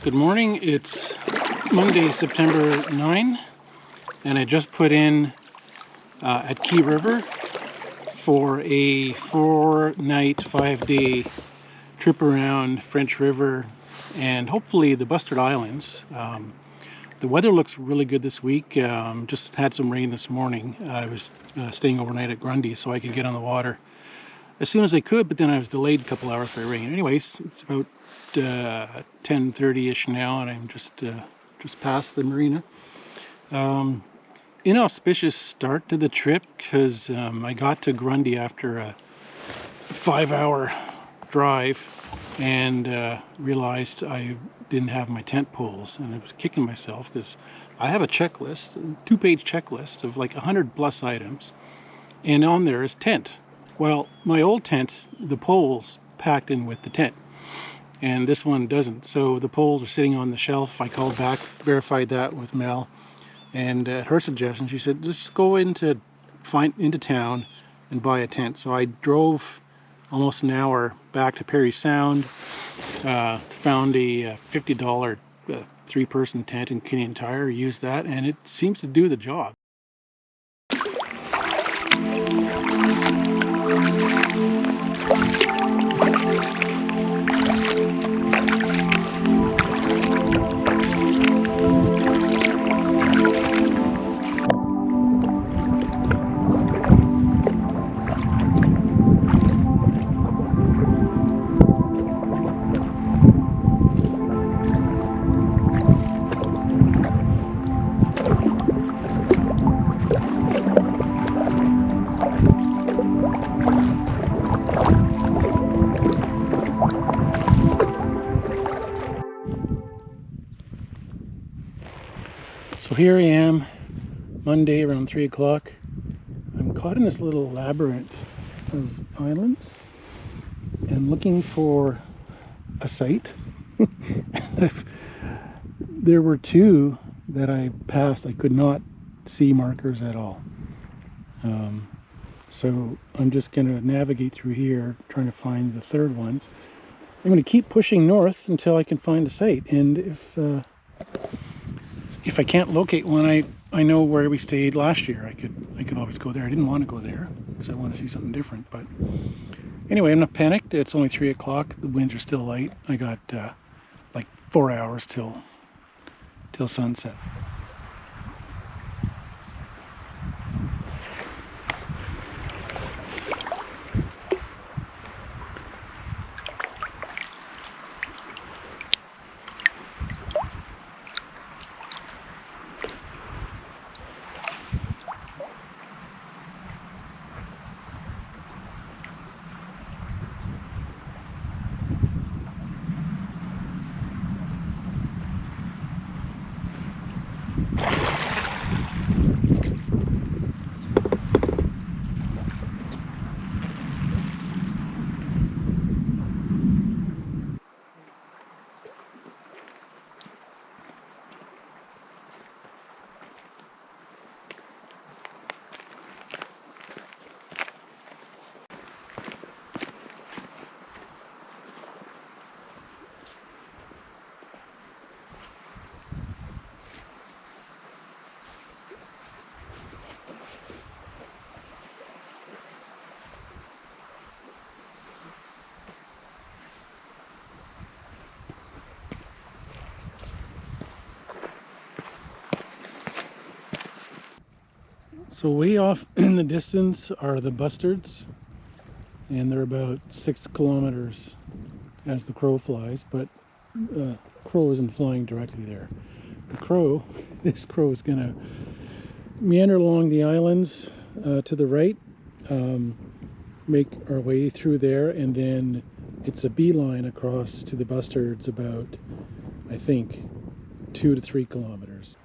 Good morning. It's Monday, September 9, and I just put in at Key River for a 4-night, 5-day trip around French River and hopefully the Bustard Islands. The weather looks really good this week. Just had some rain this morning. I was staying overnight at Grundy so I could get on the water as soon as I could, but then I was delayed a couple hours by rain. Anyways, it's about 10:30ish now, and I'm just past the marina. Inauspicious start to the trip because I got to Grundy after a 5-hour drive and realized I didn't have my tent poles, and I was kicking myself because I have a checklist, a 2-page checklist of like 100 plus items, and on there is tent. Well, my old tent, the poles packed in with the tent, and this one doesn't. So the poles are sitting on the shelf. I called back, verified that with Mel, and at her suggestion, she said, just go into town and buy a tent. So I drove almost an hour back to Perry Sound, found a $50 3-person tent in Canadian Tire, used that, and it seems to do the job. So here I am, Monday around 3 o'clock. I'm caught in this little labyrinth of islands and looking for a site. There were 2 that I passed. I could not see markers at all. So I'm just going to navigate through here, trying to find the 3rd one. I'm going to keep pushing north until I can find a site. And if I can't locate one, I know where we stayed last year. I could always go there. I didn't want to go there because I want to see something different. But anyway, I'm not panicked. It's only 3 o'clock. The winds are still light. I got like 4 hours till sunset. So way off in the distance are the Bustards, and they're about 6 kilometers as the crow flies, but crow isn't flying directly there. This crow is gonna meander along the islands to the right, make our way through there, and then it's a beeline across to the Bustards about, I think, 2 to 3 kilometers.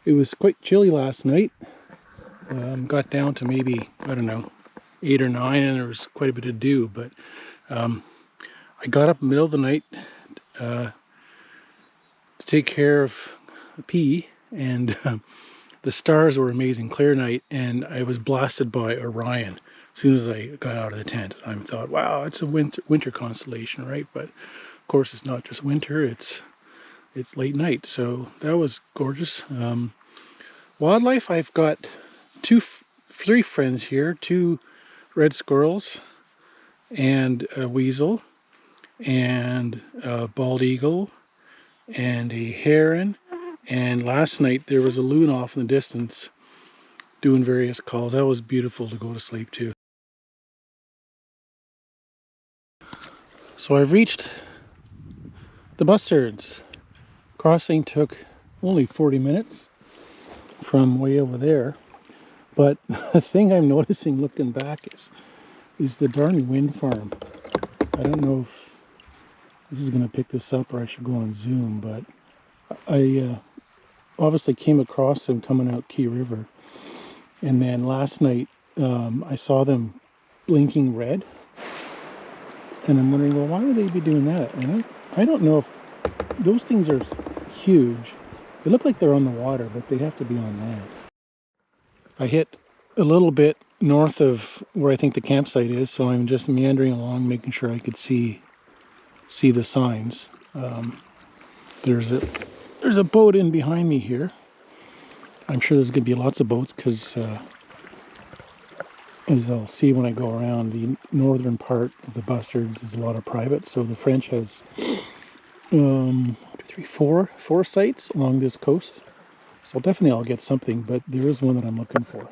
It was quite chilly last night. Got down to maybe, I don't know, 8 or 9, and there was quite a bit of dew, but I got up in the middle of the night to take care of a pee, and the stars were amazing, clear night, and I was blasted by Orion as soon as I got out of the tent. I thought, wow, it's a winter constellation, right? But of course, it's not just winter; it's late night, so that was gorgeous. Wildlife, I've got three friends here: two red squirrels, and a weasel, and a bald eagle, and a heron. And last night there was a loon off in the distance doing various calls. That was beautiful to go to sleep to. So I've reached the Bustards. Crossing took only 40 minutes from way over there. But the thing I'm noticing looking back is the darn wind farm. I don't know if this is going to pick this up or I should go on Zoom, but I obviously came across them coming out Key River. And then last night I saw them blinking red. And I'm wondering, well, why would they be doing that? And I don't know if those things are huge. They look like they're on the water, but they have to be on land. I hit a little bit north of where I think the campsite is, so I'm just meandering along, making sure I could see the signs. There's a boat in behind me here. I'm sure there's going to be lots of boats because, as I'll see when I go around, the northern part of the Bustards is a lot of private. So the French has 1, 2, 3, 4 sites along this coast. So definitely I'll get something, but there is one that I'm looking for.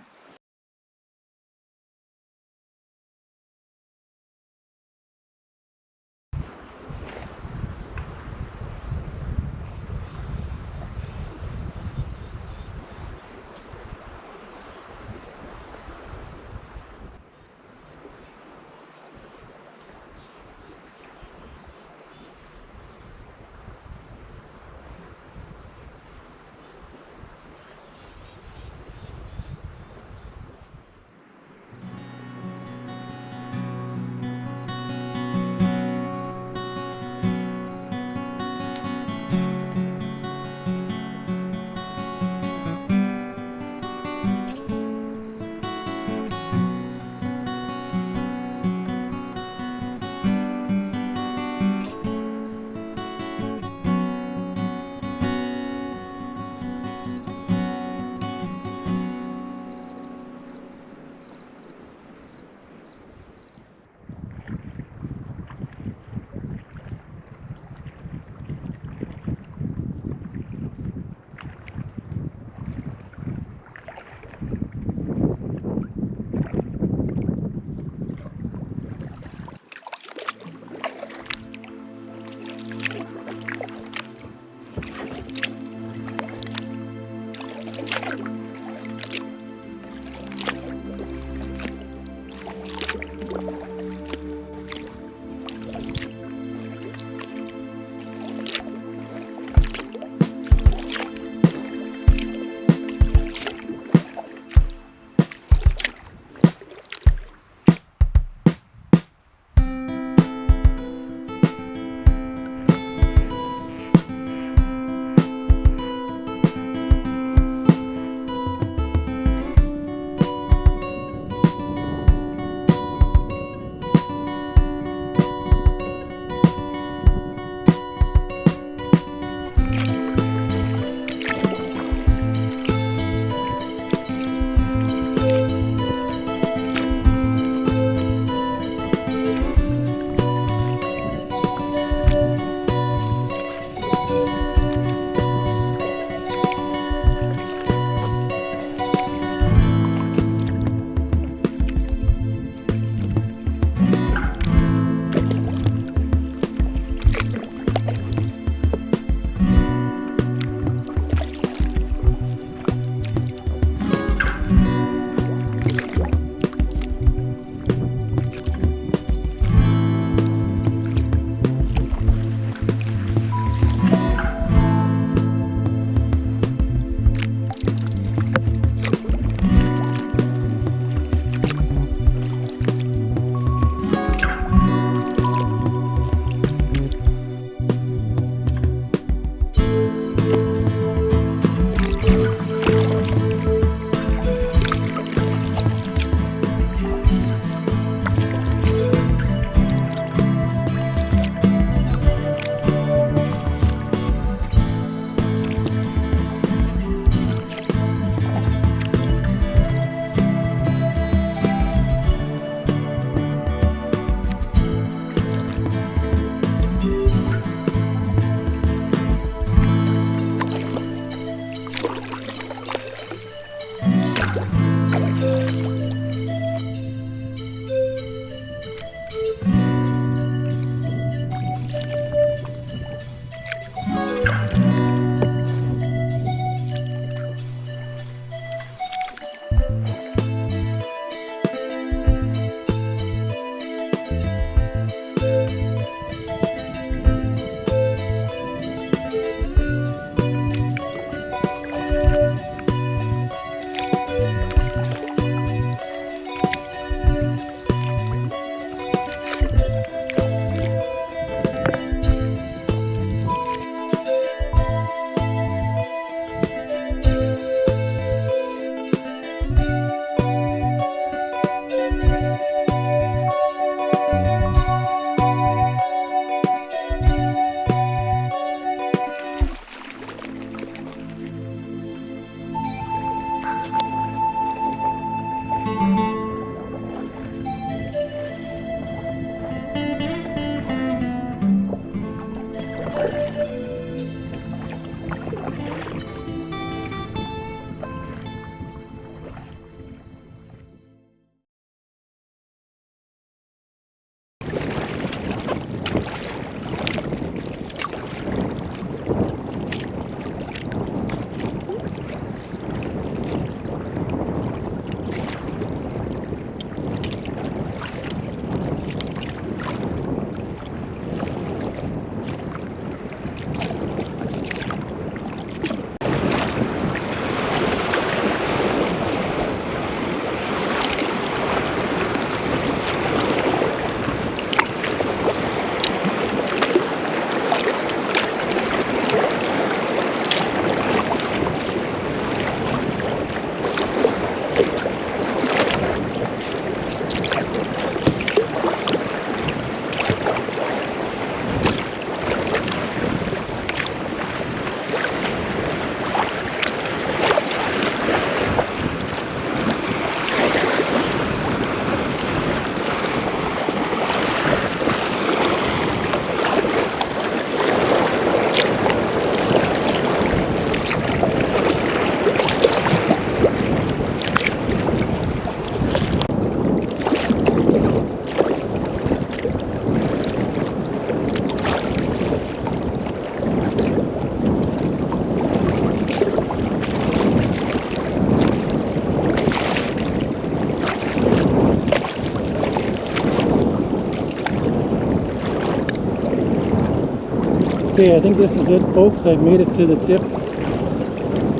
Okay, I think this is it, folks. I've made it to the tip.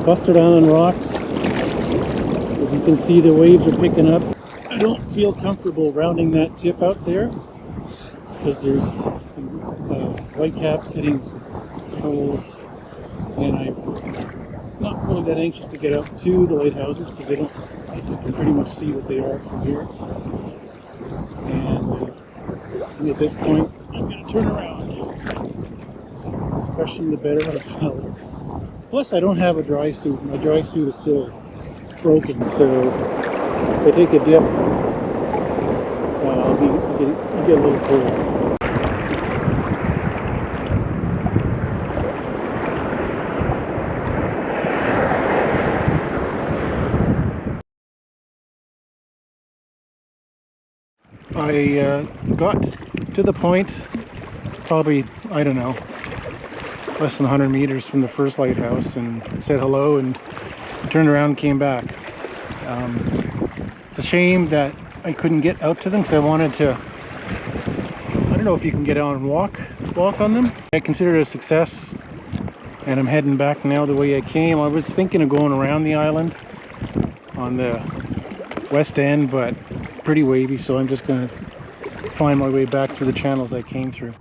Bustard Island rocks. As you can see, the waves are picking up. I don't feel comfortable rounding that tip out there because there's some whitecaps hitting shoals, and I'm not really that anxious to get out to the lighthouses because I can pretty much see what they are from here. And at this point, I'm going to turn around. This question, the better of valor. Plus, I don't have a dry suit. My dry suit is still broken, so if I take a dip, I'll get a little cold. I got to the point, probably, I don't know, less than 100 meters from the first lighthouse, and said hello and turned around and came back. It's a shame that I couldn't get out to them because I wanted to, I don't know if you can get out and walk on them. I consider it a success, and I'm heading back now the way I came. I was thinking of going around the island on the west end, but pretty wavy, so I'm just going to find my way back through the channels I came through.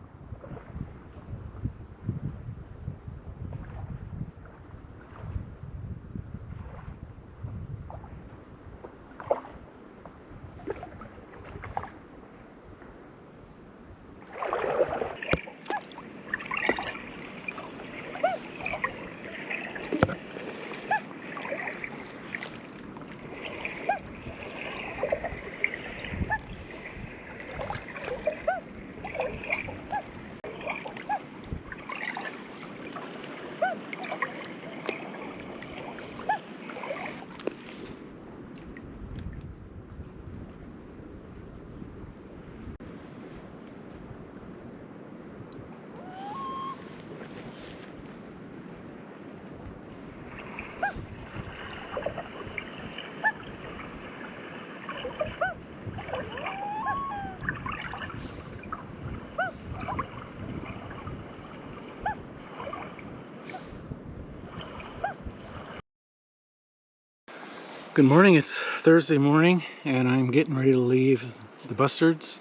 Good morning, it's Thursday morning and I'm getting ready to leave the Bustards.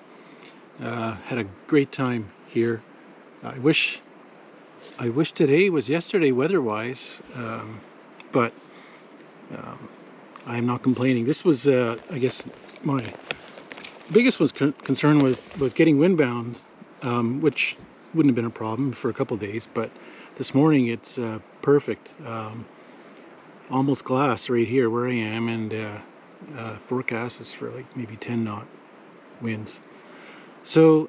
Had a great time here. I wish today was yesterday weather-wise, but I'm not complaining. This was, I guess, my biggest concern was getting windbound, which wouldn't have been a problem for a couple days, but this morning it's perfect. Almost glass right here where I am, and forecast is for like maybe 10 knot winds. So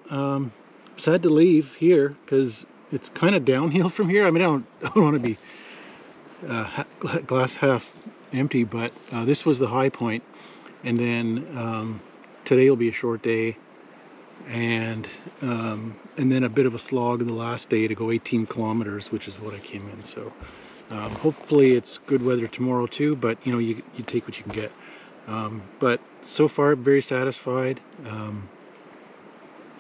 sad to leave here because it's kind of downhill from here. I mean, I don't want to be glass half empty, but this was the high point, and then today will be a short day, and then a bit of a slog in the last day to go 18 kilometers, which is what I came in. So hopefully it's good weather tomorrow too, but you know, you take what you can get. But so far very satisfied.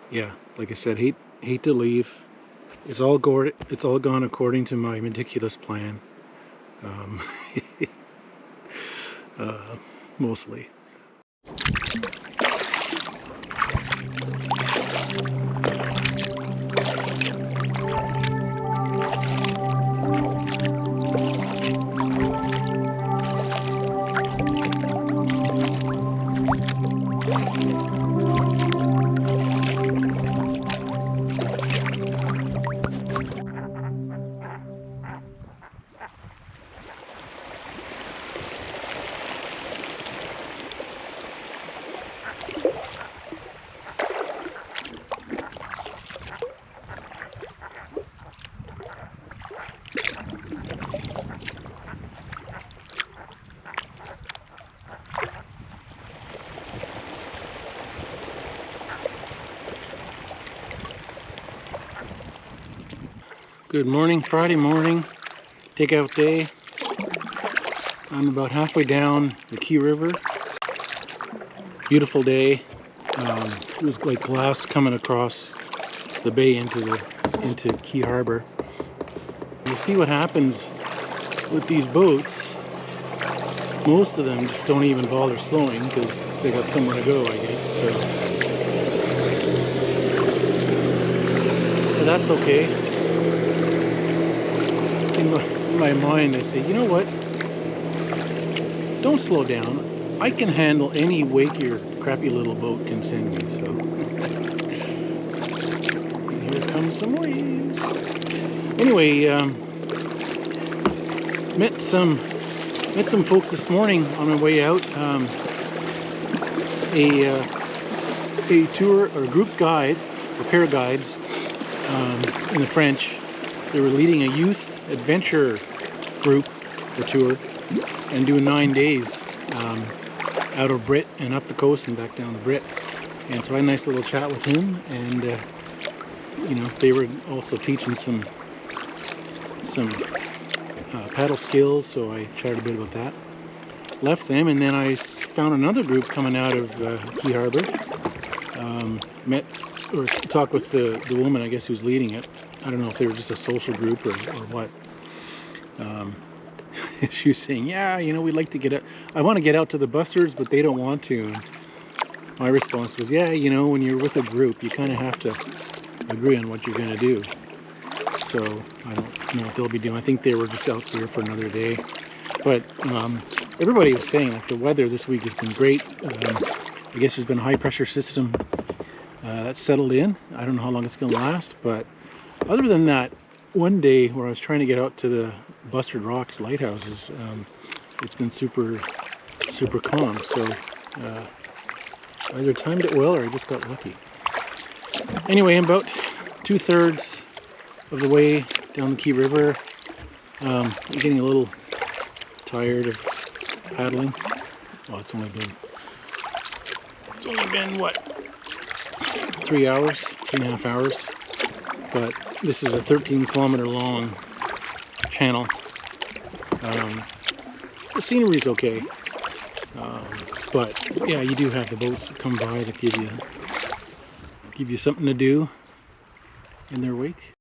Yeah, like I said, hate to leave. It's all gone according to my meticulous plan. Mostly. Good morning, Friday morning, takeout day. I'm about halfway down the Key River. Beautiful day. It was like glass coming across the bay into Key Harbor. You see what happens with these boats. Most of them just don't even bother slowing because they got somewhere to go, I guess. So, but that's okay. In my mind, I say, you know what? Don't slow down. I can handle any wake your crappy little boat can send me. So here comes some waves. Anyway, met some folks this morning on my way out. A tour or group guide or pair guides in the French. They were leading a youth adventure group or tour and doing 9 days out of Brit and up the coast and back down the Brit. And so I had a nice little chat with him, and you know, they were also teaching some paddle skills, so I chatted a bit about that. Left them, and then I found another group coming out of Key Harbor. Met or talked with the woman, I guess, who's leading it. I don't know if they were just a social group or what. She was saying, yeah, you know, we'd like to get out. I want to get out to the Bustards, but they don't want to. And my response was, yeah, you know, when you're with a group, you kind of have to agree on what you're going to do. So I don't know what they'll be doing. I think they were just out there for another day. But everybody was saying like the weather this week has been great. I guess there's been a high pressure system that's settled in. I don't know how long it's going to last, but other than that, one day where I was trying to get out to the Bustard Rocks lighthouses, it's been super calm. So either timed it well or I just got lucky. Anyway, I'm about 2/3 of the way down the Key River. I'm getting a little tired of paddling. Oh, it's only been what, 3 hours, 3.5 hours. But this is a 13-kilometer long channel. The scenery's okay, but yeah, you do have the boats that come by that give you something to do in their wake.